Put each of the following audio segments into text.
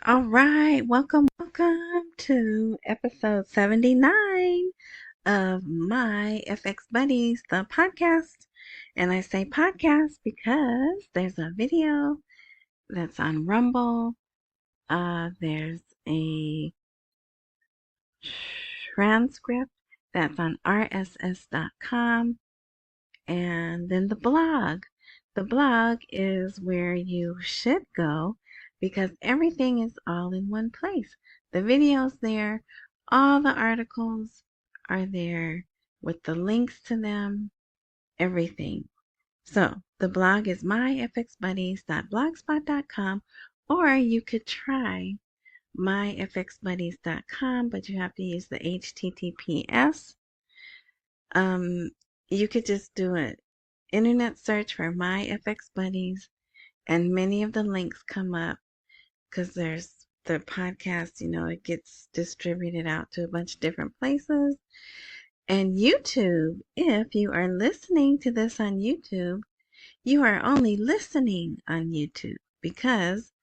All right, welcome to episode 79 of my FX Buddies, the podcast. And I say podcast because there's a video that's on Rumble. There's a transcript that's on rss.com. And then the blog. The blog is where you should go because everything is all in one place. The video's there, all the articles are there with the links to them, everything. So the blog is myfxbuddies.blogspot.com, or you could try myfxbuddies.com, but you have to use the HTTPS. You could just do an internet search for My FX Buddies, and many of the links come up because there's the podcast, it gets distributed out to a bunch of different places. And YouTube, if you are listening to this on YouTube, you are only listening on YouTube because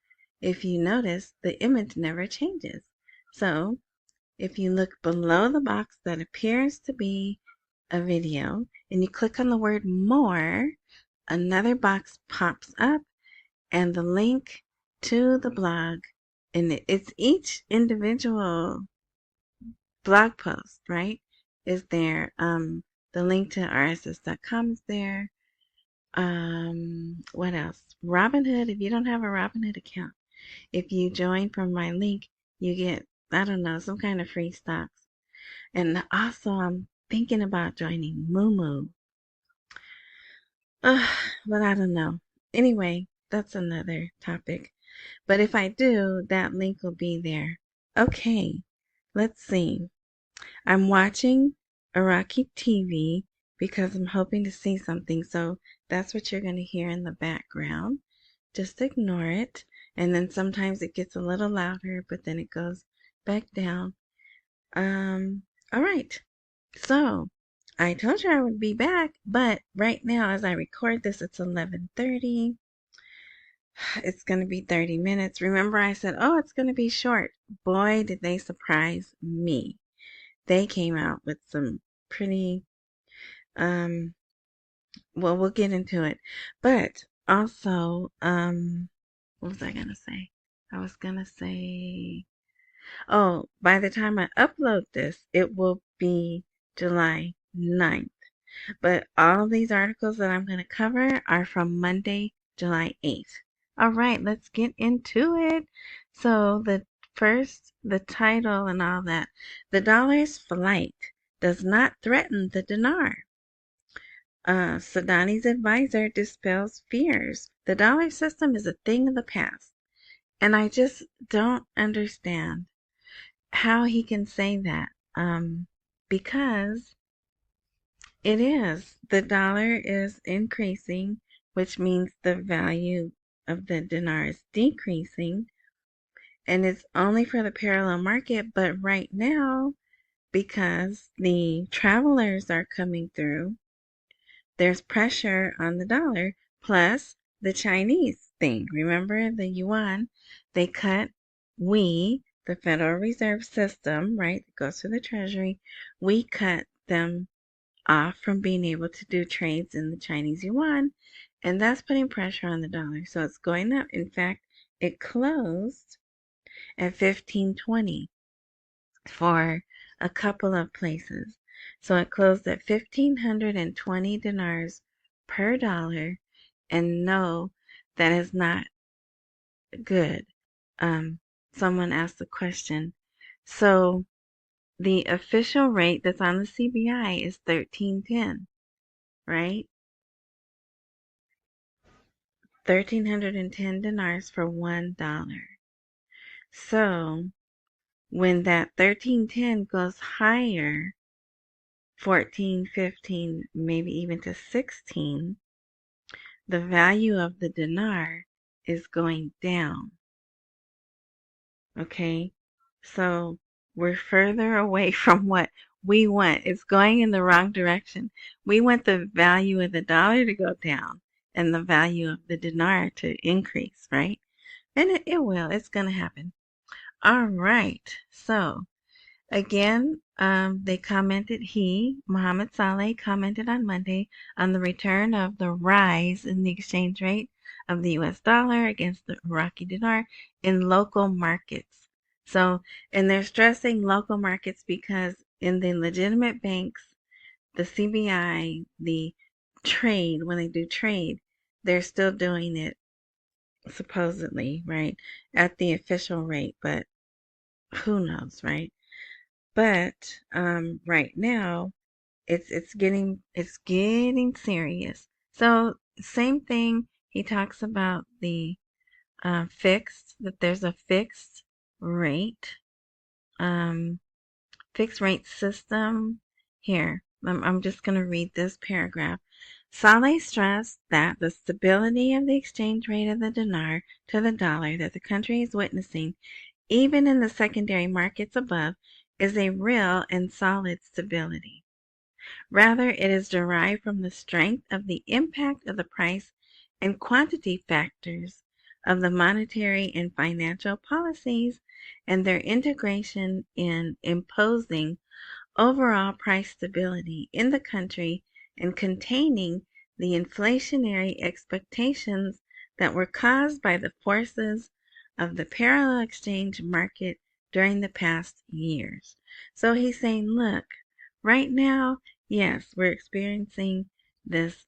if you notice, the image never changes. So if you look below the box that appears to be a video and you click on the word more, another box pops up and the link to the blog, and it's each individual blog post, right, is there. The link to rss.com is there. What else? Robinhood, if you don't have a Robinhood account, if you join from my link, you get, I don't know, some kind of free stocks. And also I'm thinking about joining Moomoo. But I don't know. Anyway, that's another topic. But if I do, that link will be there. Okay, let's see. I'm watching Iraqi TV because I'm hoping to see something. So that's what you're going to hear in the background. Just ignore it. And then sometimes it gets a little louder, but then it goes back down. All right. So I told you I would be back, but right now as I record this, it's 11:30. It's going to be 30 minutes. Remember I said, oh, it's going to be short. Boy, did they surprise me. They came out with some pretty, well, we'll get into it. But also, what was I going to say? I was going to say, oh, by the time I upload this, it will be July 9th. But all of these articles that I'm going to cover are from Monday, July 8th. All right, let's get into it. So the title and all that. The dollar's flight does not threaten the dinar. Sudani's advisor dispels fears. The dollar system is a thing of the past. And I just don't understand how he can say that. Because it is. The dollar is increasing, which means the value of the dinar is decreasing. And it's only for the parallel market. But right now, because the travelers are coming through, there's pressure on the dollar. Plus the Chinese thing. Remember the yuan? They cut, the Federal Reserve System, right, that goes to the Treasury, we cut them off from being able to do trades in the Chinese yuan, and that's putting pressure on the dollar. So it's going up. In fact, it closed at 15.20 for a couple of places. So it closed at 1,520 dinars per dollar, and no, that is not good. Someone asked the question. So the official rate that's on the CBI is 13.10, right? 1,310 dinars for $1. So when that 13.10 goes higher, 14, 15, maybe even to 16, the value of the dinar is going down. Okay? So we're further away from what we want. It's going in the wrong direction. We want the value of the dollar to go down and the value of the dinar to increase, right? And it will. It's going to happen. All right. So again, Mohammed Saleh commented on Monday on the return of the rise in the exchange rate of the US dollar against the Iraqi dinar in local markets. So, and they're stressing local markets because in the legitimate banks, the CBI, the trade, when they do trade, they're still doing it supposedly, right, at the official rate, but who knows, right? But right now it's getting serious. So same thing. He talks about the that there's a rate um, fixed rate system. Here, I'm just going to read this paragraph. Saleh stressed that the stability of the exchange rate of the dinar to the dollar that the country is witnessing, even in the secondary markets above, is a real and solid stability. Rather, it is derived from the strength of the impact of the price and quantity factors of the monetary and financial policies and their integration in imposing overall price stability in the country and containing the inflationary expectations that were caused by the forces of the parallel exchange market during the past years. So he's saying, look, right now, yes, we're experiencing this,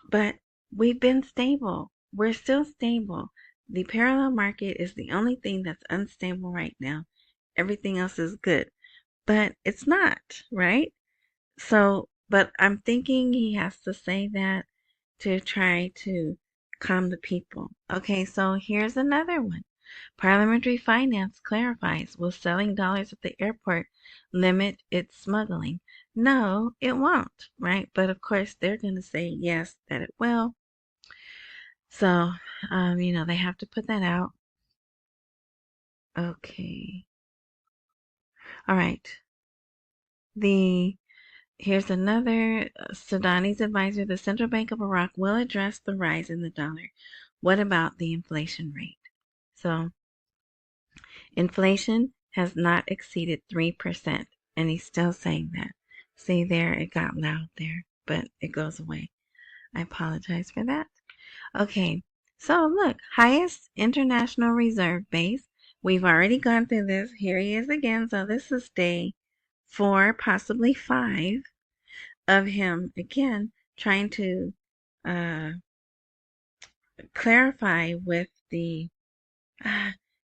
but we've been stable. We're still stable. The parallel market is the only thing that's unstable right now. Everything else is good, but it's not, right? So, but I'm thinking he has to say that to try to calm the people. Okay, so here's another one. Parliamentary Finance clarifies, will selling dollars at the airport limit its smuggling? No, it won't, right? But of course, they're going to say yes, that it will. So, they have to put that out. Okay. All right. Here's another Sudani's advisor. The Central Bank of Iraq will address the rise in the dollar. What about the inflation rate? So, inflation has not exceeded 3%, and he's still saying that. See there, it got loud there, but it goes away. I apologize for that. Okay, so look, highest international reserve base. We've already gone through this. Here he is again. So this is day 4, possibly 5, of him again trying to uh, clarify with the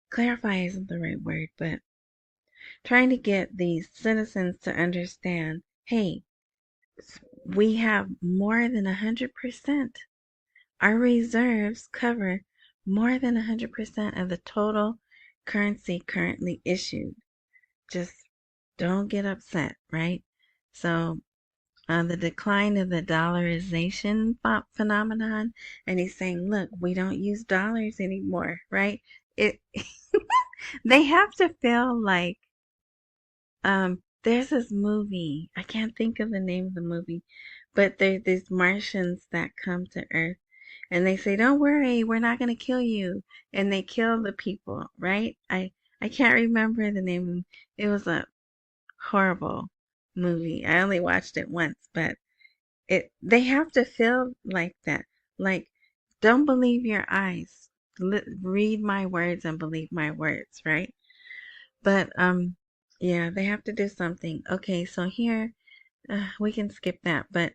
clarify isn't the right word, but trying to get these citizens to understand, hey, we have more than 100%. Our reserves cover more than 100% of the total currency currently issued. Just don't get upset, right? So the decline of the dollarization phenomenon, and he's saying, look, we don't use dollars anymore, right? It they have to feel like there's this movie, I can't think of the name of the movie, but there's these Martians that come to Earth and they say, don't worry, we're not going to kill you, and they kill the people, right? I can't remember the name. It was a horrible movie. I only watched it once, but they have to feel like that. Like, don't believe your eyes. Read my words and believe my words, right? But yeah, they have to do something. Okay, so here we can skip that. But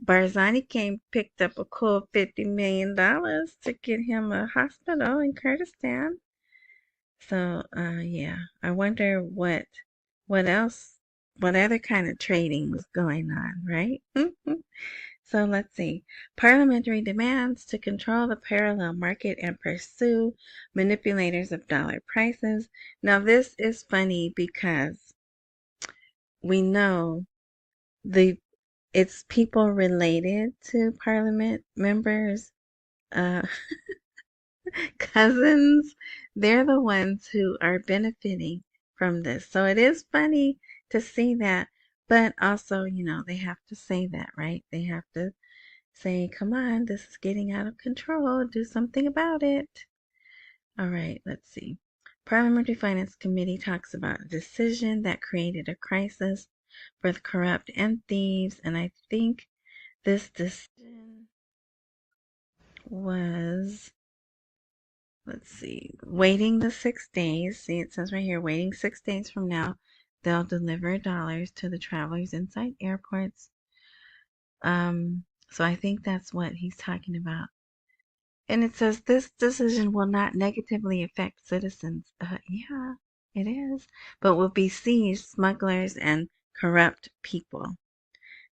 Barzani picked up a cool $50 million to get him a hospital in Kurdistan. So yeah, I wonder what else, what other kind of trading was going on, right? So let's see. Parliamentary demands to control the parallel market and pursue manipulators of dollar prices. Now this is funny because we know it's people related to parliament members, uh, cousins. They're the ones who are benefiting from this. So it is funny to see that, but also, they have to say that, right? They have to say, come on, this is getting out of control. Do something about it. All right, let's see. Parliamentary Finance Committee talks about a decision that created a crisis for the corrupt and thieves, and I think this decision was, let's see, waiting the 6 days. See, it says right here, waiting 6 days from now, they'll deliver dollars to the travelers inside airports. So I think that's what he's talking about. And it says this decision will not negatively affect citizens. Yeah, it is, but will besiege smugglers and corrupt people.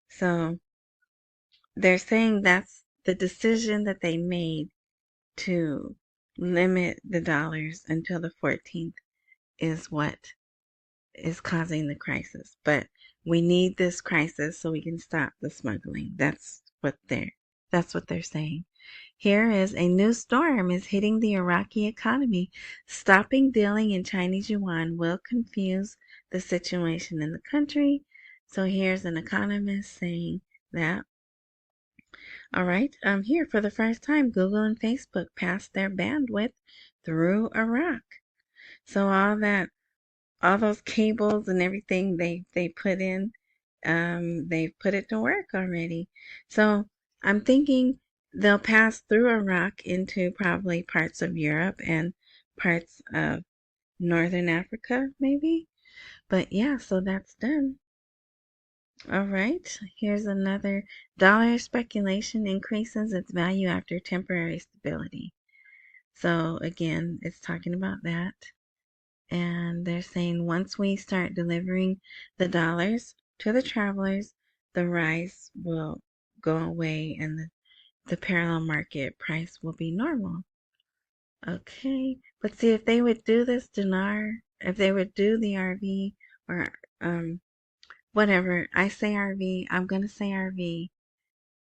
So they're saying that's the decision that they made to limit the dollars until the 14th is what is causing the crisis. But we need this crisis so we can stop the smuggling. That's what they're saying. Here is a new storm is hitting the Iraqi economy. Stopping dealing in Chinese yuan will confuse the situation in the country. So here's an economist saying that. All right, here for the first time, Google and Facebook passed their bandwidth through Iraq. So all those cables and everything they put in, they've put it to work already. So I'm thinking they'll pass through Iraq into probably parts of Europe and parts of Northern Africa, maybe. But yeah, so that's done. All right, here's another. Dollar speculation increases its value after temporary stability. So again, it's talking about that. And they're saying once we start delivering the dollars to the travelers, the rise will go away and the parallel market price will be normal. Okay, but see, if they would do this dinar, if they would do the RV or whatever, I say RV, I'm gonna say RV.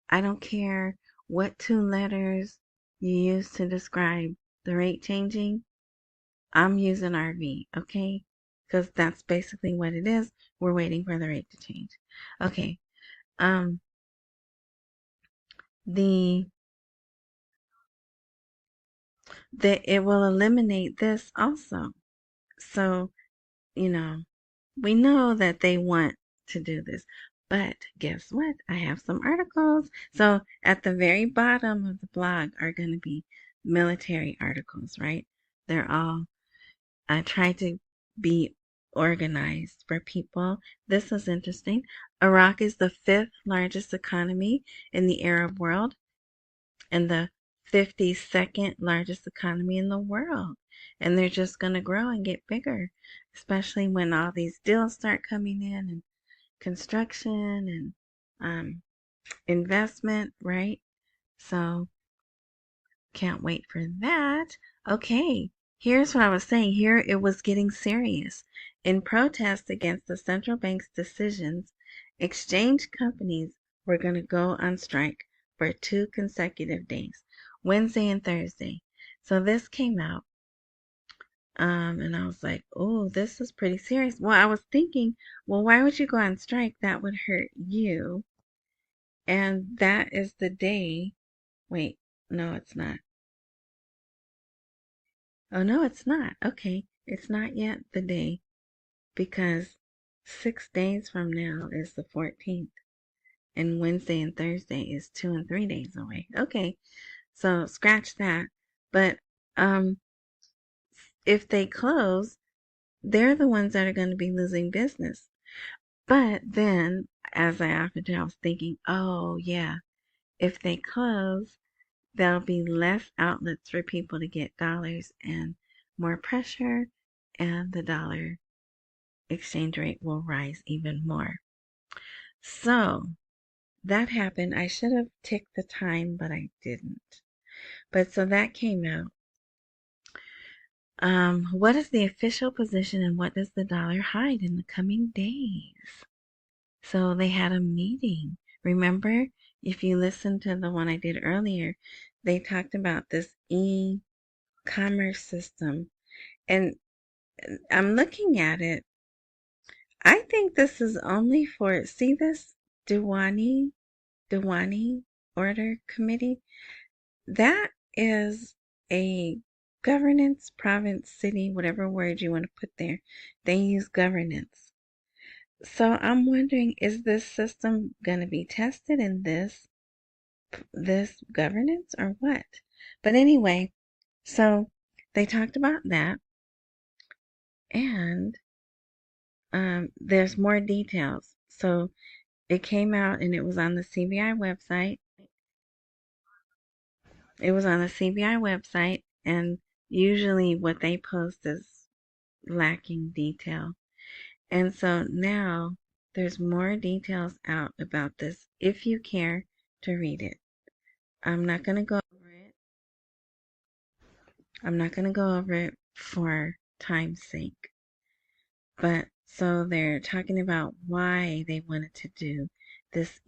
I don't care what 2 letters you use to describe the rate changing. I'm using RV, okay? Because that's basically what it is. We're waiting for the rate to change. Okay. The it will eliminate this also. So, you know, we know that they want to do this. But guess what? I have some articles. So at the very bottom of the blog are going to be military articles, right? They're all, I try to be organized for people. This is interesting. Iraq is the 5th largest economy in the Arab world and the 52nd largest economy in the world. And they're just going to grow and get bigger, especially when all these deals start coming in and construction and investment, right? So can't wait for that. Okay, here's what I was saying. Here it was getting serious. In protest against the central bank's decisions, exchange companies were going to go on strike for 2 consecutive days, Wednesday and Thursday. So this came out. And I was like, oh, this is pretty serious. Well, I was thinking, well, why would you go on strike? That would hurt you. And that is the day. Wait, no, it's not. Oh, no, it's not. Okay, it's not yet the day because 6 days from now is the 14th, and Wednesday and Thursday is 2 and 3 days away. Okay, so scratch that. But if they close, they're the ones that are going to be losing business. But then, as I often do, I was thinking, oh, yeah, if they close, there'll be less outlets for people to get dollars and more pressure, and the dollar exchange rate will rise even more. So that happened. I should have ticked the time, but I didn't. But so that came out. What is the official position and what does the dollar hide in the coming days? So they had a meeting. Remember, if you listened to the one I did earlier, they talked about this e-commerce system. And I'm looking at it. I think this is only for, see this Diwani Order Committee? That is a governance, province, city, whatever word you want to put there, they use governance. So I'm wondering, is this system going to be tested in this governance or what? But anyway, so they talked about that, and there's more details. So it came out and it was on the CBI website. It was on the CBI website, and usually what they post is lacking detail. And so now there's more details out about this if you care to read it. I'm not going to go over it. I'm not going to go over it for time's sake. But so they're talking about why they wanted to do this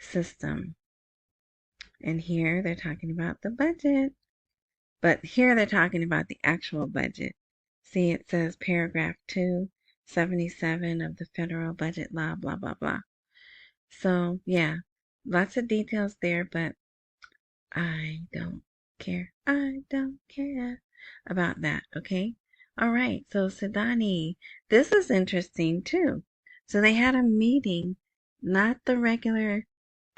system. And here they're talking about the budget. But here they're talking about the actual budget. See, it says paragraph 277 of the federal budget law, blah, blah, blah. So, yeah, lots of details there, but I don't care. I don't care about that, okay? All right, so Sudani, this is interesting too. So they had a meeting, not the regular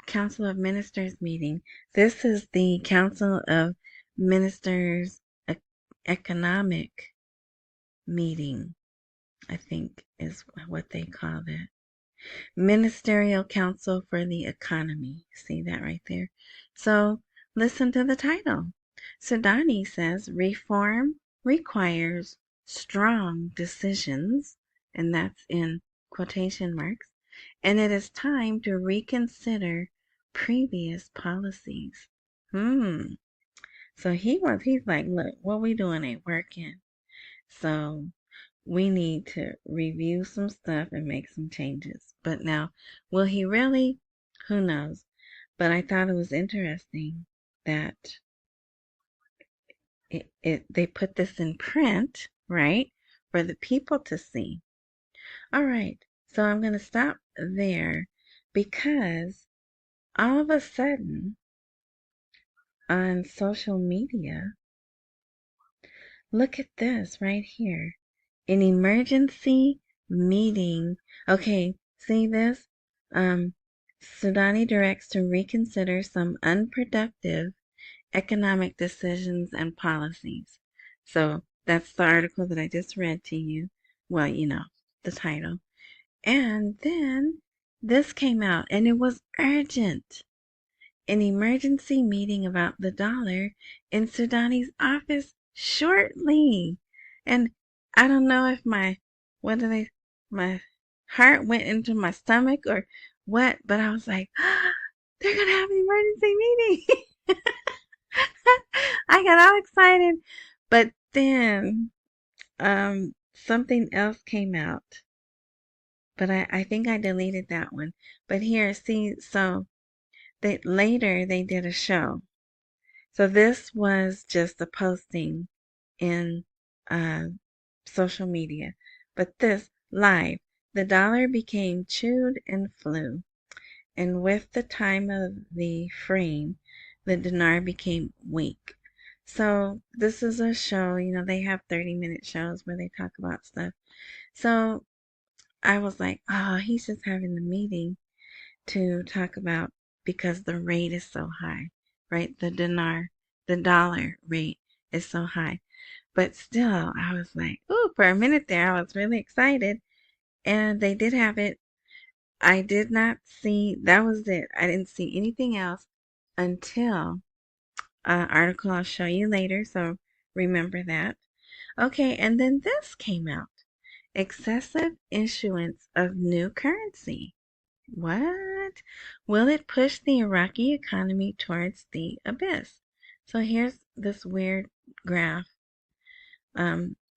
Council of Ministers meeting. This is the Council of Ministers Economic meeting, I think is what they call it. Ministerial Council for the Economy. See that right there? So listen to the title. Sudani says reform requires strong decisions, and that's in quotation marks, and it is time to reconsider previous policies. So he's like, look, what we doing ain't working. So we need to review some stuff and make some changes. But now, will he really? Who knows? But I thought it was interesting that they put this in print, right, for the people to see. All right, so I'm going to stop there because all of a sudden on social media, look at this right here. An emergency meeting. Okay, see this? Sudani directs to reconsider some unproductive economic decisions and policies. So that's the article that I just read to you. Well, you know, the title. And then this came out and it was urgent. An emergency meeting about the dollar in Sudani's office shortly. And I don't know if my heart went into my stomach or what, but I was like, they're going to have an emergency meeting. I got all excited. But then something else came out. But I think I deleted that one. But here, see, so later they did a show. So this was just a posting in social media. But this live, the dollar became chewed and flew. And with the time of the frame, the dinar became weak. So this is a show, you know, they have 30-minute shows where they talk about stuff. So I was like, oh, he's just having the meeting to talk about because the rate is so high, right? The dollar rate is so high. But still, I was like, ooh, for a minute there, I was really excited. And they did have it. I did not see, that was it. I didn't see anything else until an article I'll show you later. So remember that. Okay, and then this came out. Excessive issuance of new currency. What? Will it push the Iraqi economy towards the abyss? So here's this weird graph.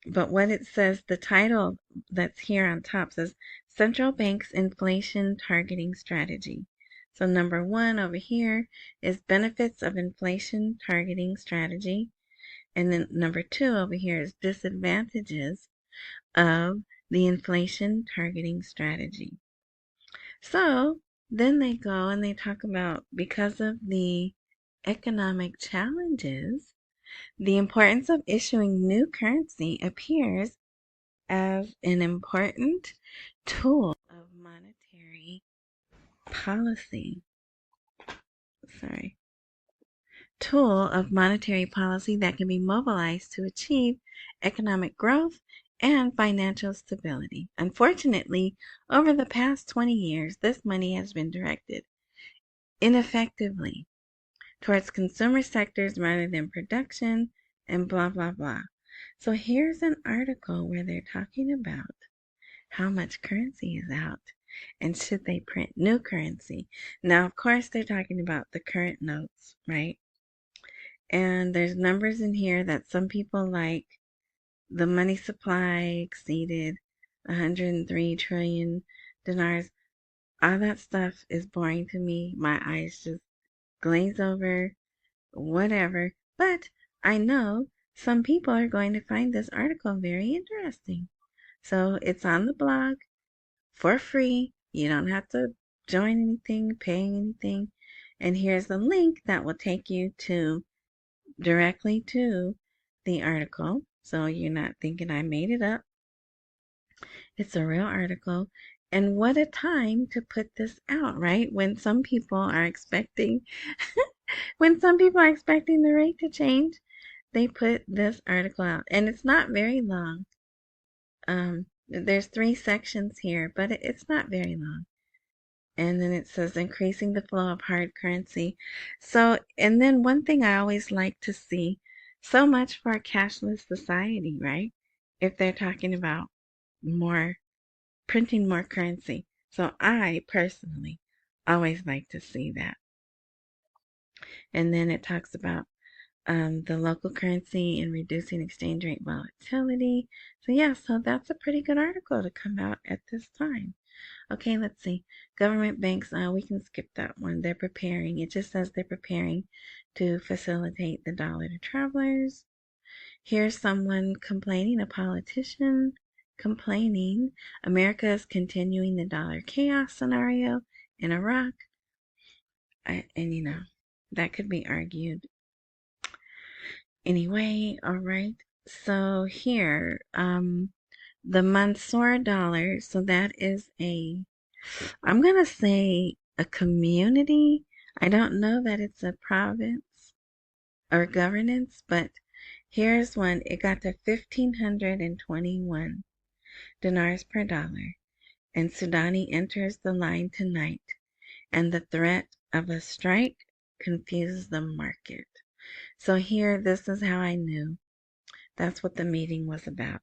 But what it says, the title that's here on top says Central Bank's Inflation Targeting Strategy. So number 1 over here is benefits of inflation targeting strategy. And then number 2 over here is disadvantages of the inflation targeting strategy. So then they go and they talk about because of the economic challenges, The importance of issuing new currency appears as an important tool of monetary policy. That can be mobilized to achieve economic growth and financial stability. Unfortunately, over the past 20 years, this money has been directed ineffectively towards consumer sectors rather than production and blah, blah, blah. So here's an article where they're talking about how much currency is out and should they print new currency. Now, of course, they're talking about the current notes, right? And there's numbers in here that some people like. The money supply exceeded 103 trillion dinars. All that stuff is boring to me. My eyes just glaze over, whatever. But I know some people are going to find this article very interesting. So it's on the blog for free. You don't have to join anything, pay anything. And here's the link that will take you to directly to the article. So you're not thinking I made it up. It's a real article. And what a time to put this out, right? When some people are expecting the rate to change, they put this article out. And it's not very long. There's 3 sections here, but it's not very long. And then it says increasing the flow of hard currency. So, and then one thing I always like to see, so much for a cashless society, right? If they're talking about printing more currency. So I personally always like to see that. And then it talks about the local currency and reducing exchange rate volatility. So yeah, so that's a pretty good article to come out at this time. Okay, let's see. Government banks, we can skip that one. They're preparing. It just says they're preparing to facilitate the dollar to travelers. Here's someone complaining, a politician complaining. America is continuing the dollar chaos scenario in Iraq. And you know, that could be argued. Anyway, all right. So here, the Mansour dollar. So that is I'm going to say a community. I don't know that it's a province or governance, but here's one. It got to 1,521 dinars per dollar. And Sudani enters the line tonight. And the threat of a strike confuses the market. So here, this is how I knew. That's what the meeting was about.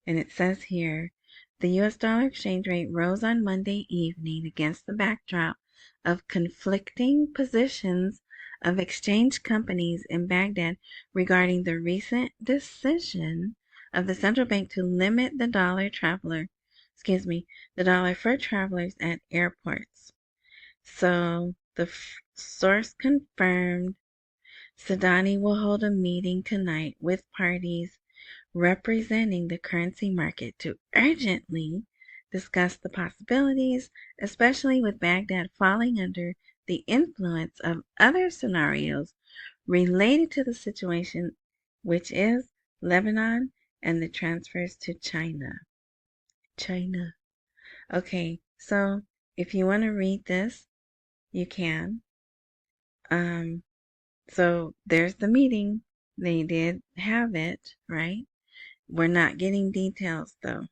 And it says here, the U.S. dollar exchange rate rose on Monday evening against the backdrop of conflicting positions of exchange companies in Baghdad regarding the recent decision of the central bank to limit the dollar for travelers at airports. So the source confirmed Sudani will hold a meeting tonight with parties representing the currency market to urgently discuss the possibilities, especially with Baghdad falling under the influence of other scenarios related to the situation, which is Lebanon and the transfers to China. Okay, so if you want to read this, you can. So there's the meeting. They did have it, right? We're not getting details though.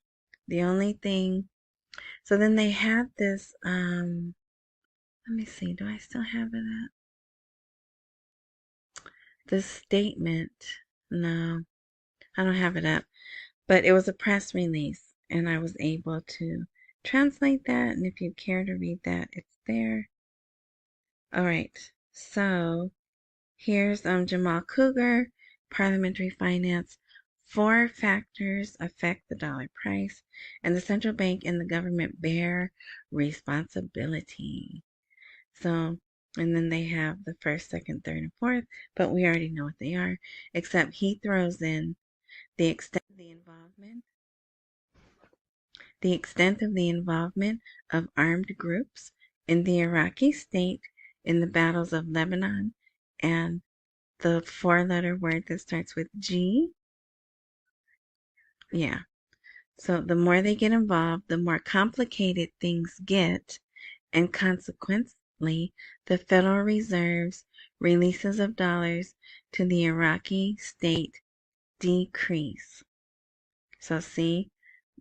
The only thing, so then they had this, let me see, do I still have it up? This statement, no, I don't have it up, but it was a press release and I was able to translate that. And if you care to read that, it's there. All right, so here's Jamal Cougar, Parliamentary Finance. 4 factors affect the dollar price, and the central bank and the government bear responsibility. So, and then they have the first, second, third, and fourth, but we already know what they are, except he throws in the extent of the involvement of armed groups in the Iraqi state in the battles of Lebanon and the four-letter word that starts with G. Yeah. So the more they get involved, the more complicated things get, and consequently, the Federal Reserve's releases of dollars to the Iraqi state decrease. So see,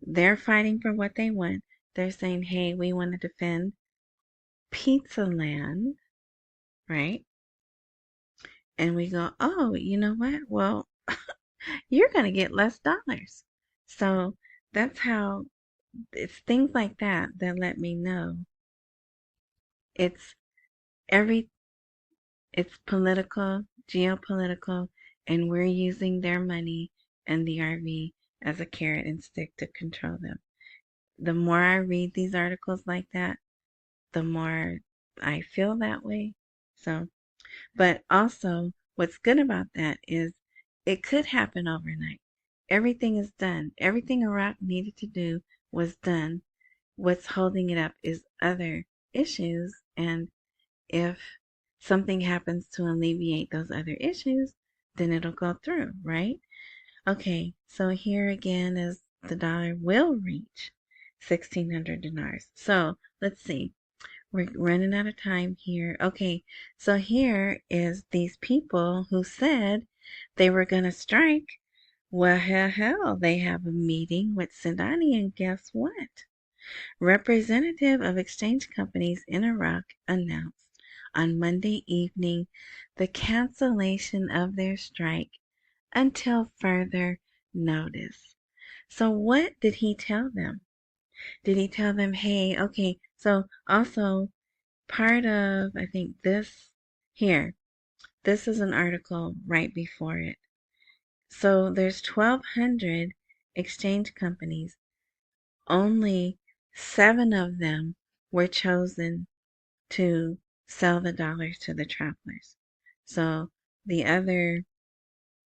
they're fighting for what they want. They're saying, hey, we want to defend pizza land, right? And we go, oh, you know what? Well, you're going to get less dollars. So that's how it's things like that that let me know it's every it's political, geopolitical, and we're using their money and the RV as a carrot and stick to control them. The more I read these articles like that, the more I feel that way. So, but also what's good about that is it could happen overnight. Everything is done. Everything Iraq needed to do was done. What's holding it up is other issues, and if something happens to alleviate those other issues, then it'll go through, right? Okay, so here again is the dollar will reach 1,600 dinars. So let's see. We're running out of time here. Okay, so here is these people who said they were going to strike. Well, hell, they have a meeting with Sudani, and guess what? Representative of exchange companies in Iraq announced on Monday evening the cancellation of their strike until further notice. So what did he tell them? Did he tell them, hey, okay, so also part of, I think here, this is an article right before it. So there's 1,200 exchange companies. Only 7 of them were chosen to sell the dollars to the travelers. So the other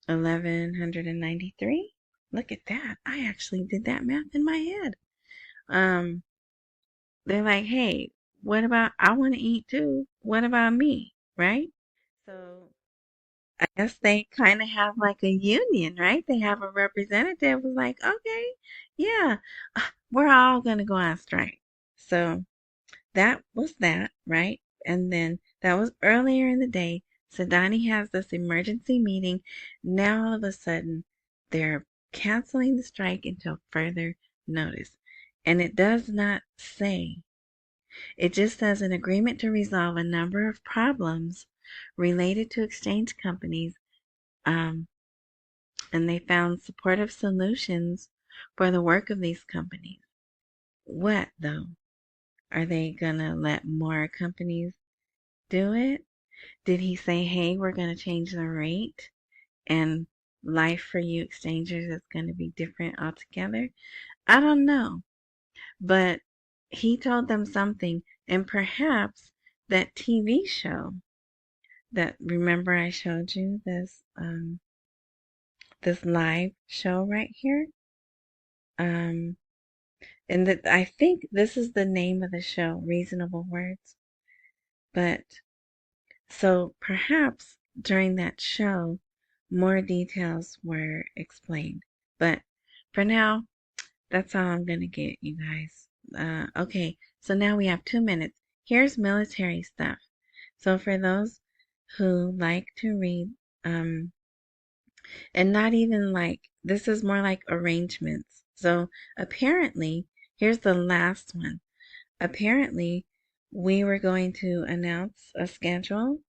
1,193, look at that. I actually did that math in my head. They're like, hey, what about, I want to eat too. What about me? Right? So I guess they kind of have like a union, right? They have a representative who's like, okay, yeah, we're all going to go on strike. So that was that, right? And then that was earlier in the day. Sudani has this emergency meeting. Now all of a sudden, they're canceling the strike until further notice. And it does not say, it just says an agreement to resolve a number of problems related to exchange companies. And they found supportive solutions for the work of these companies. What, though? Are they going to let more companies do it? Did he say, hey, we're going to change the rate and life for you exchangers is going to be different altogether? I don't know. But he told them something, and perhaps that TV show that, remember I showed you this live show right here? And that I think this is the name of the show, Reasonable Words. But so perhaps during that show, more details were explained. But for now, that's all I'm going to get, you guys. Okay, so now we have 2 minutes. Here's military stuff. So for those who like to read, and not even like, this is more like arrangements. So apparently, here's the last one. Apparently, we were going to announce a schedule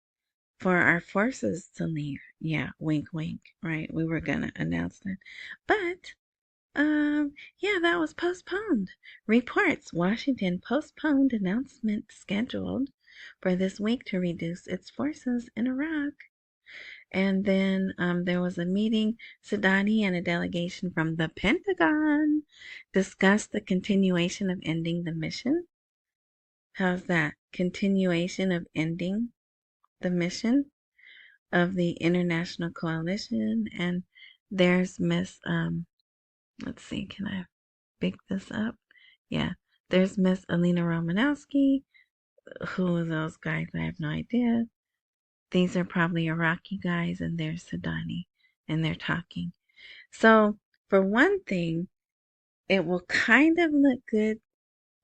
for our forces to leave. Yeah, wink, wink, right? We were gonna announce that. But, yeah, that was postponed. Reports, Washington postponed announcement scheduled for this week to reduce its forces in Iraq. And then there was a meeting. Sudani and a delegation from the Pentagon discussed the continuation of ending the mission. How's that? Continuation of ending the mission of the international coalition. And there's Miss, let's see, can I pick this up? Yeah, there's Miss Alina Romanowski. Who are those guys? I have no idea. these are probably Iraqi guys and they're Sudani and they're talking. So for one thing, it will kind of look good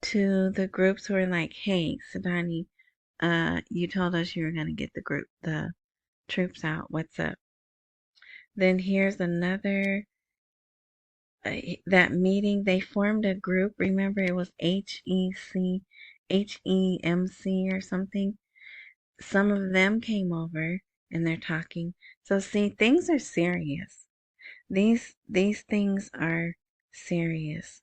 to the groups who are like, hey, Sudani, you told us you were going to get the troops out. What's up? Then here's another, that meeting, they formed a group. Remember, it was HEMC or something. Some of them came over and they're talking. So see, things are serious. These things are serious.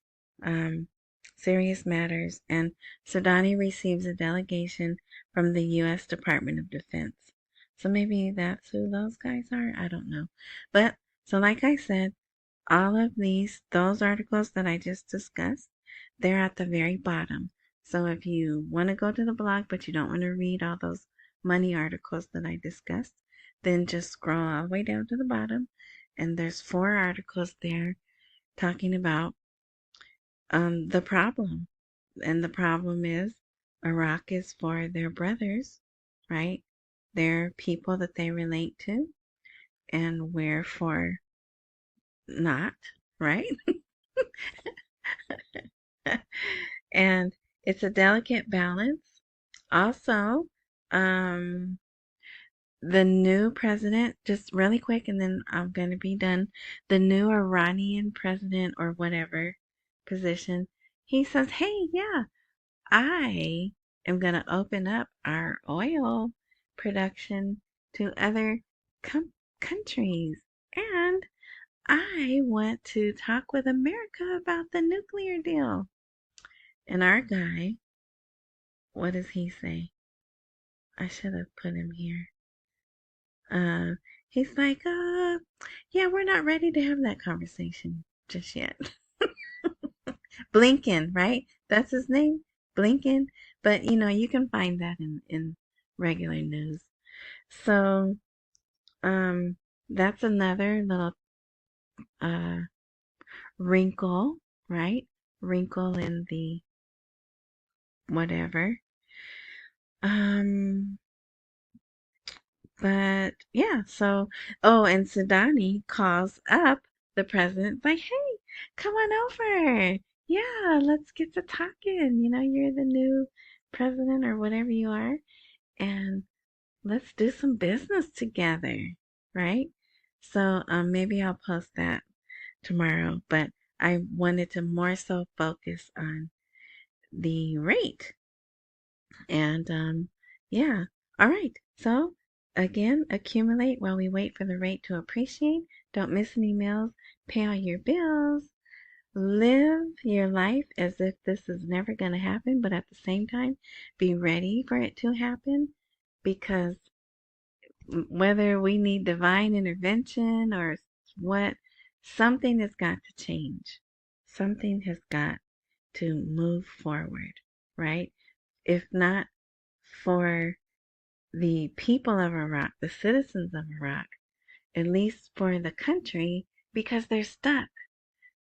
Serious matters, and Sudani receives a delegation from the U.S. Department of Defense. So maybe that's who those guys are. I don't know. But, so like I said, all of those articles that I just discussed, they're at the very bottom. So if you want to go to the blog, but you don't want to read all those money articles that I discussed, then just scroll all the way down to the bottom. And there's 4 articles there talking about the problem. And the problem is Iraq is for their brothers, right? They're people that they relate to, and we're for not, right? And it's a delicate balance. Also, the new president, just really quick, and then I'm going to be done. The new Iranian president, or whatever position, he says, hey, yeah, I am going to open up our oil production to other countries. And I want to talk with America about the nuclear deal. And our guy, what does he say? I should have put him here. He's like, yeah, we're not ready to have that conversation just yet. Blinken, right? That's his name, Blinken. But you can find that in regular news. So, that's another little wrinkle, right? Wrinkle in the whatever. But yeah, so, and Sudani calls up the president, like, hey, come on over. Yeah, let's get to talking. You're the new president or whatever you are, and let's do some business together, right? So maybe I'll post that tomorrow, but I wanted to more so focus on the rate. And yeah, all right. So again, accumulate while we wait for the rate to appreciate. Don't miss any meals. Pay all your bills. Live your life as if this is never going to happen, but at the same time, be ready for it to happen, because whether we need divine intervention or what, something has got to change. Something has got to move forward, right? If not for the people of Iraq, the citizens of Iraq, at least for the country, because they're stuck.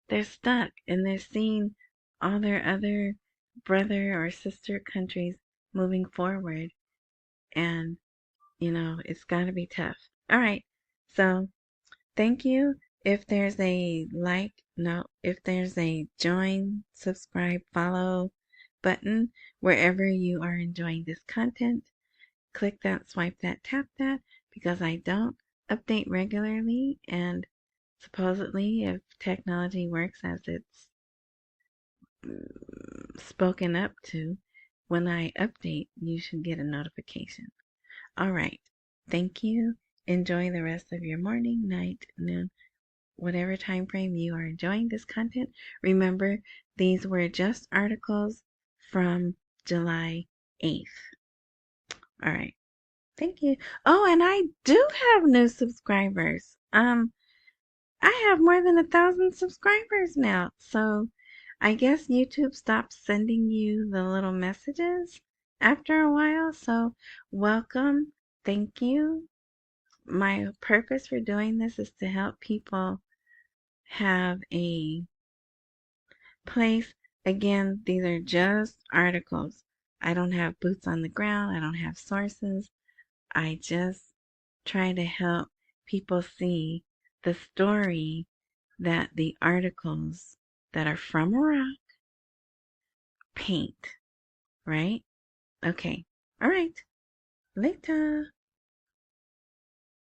They're stuck, and they're seeing all their other brother or sister countries moving forward. And it's got to be tough. All right. So thank you. If there's a if there's a join, subscribe, follow button wherever you are enjoying this content, click that, swipe that, tap that, because I don't update regularly. And supposedly, if technology works as it's spoken up to, when I update, you should get a notification. All right. Thank you. Enjoy the rest of your morning, night, noon, whatever time frame you are enjoying this content. Remember, these were just articles from July 8th. All right. Thank you. Oh, and I do have new subscribers. I have more than 1,000 subscribers now. So I guess YouTube stopped sending you the little messages after a while. So welcome. Thank you. My purpose for doing this is to help people have a place. Again, these are just articles. I don't have boots on the ground. I don't have sources. I just try to help people see the story that the articles that are from Iraq paint, right? Okay. All right. Later.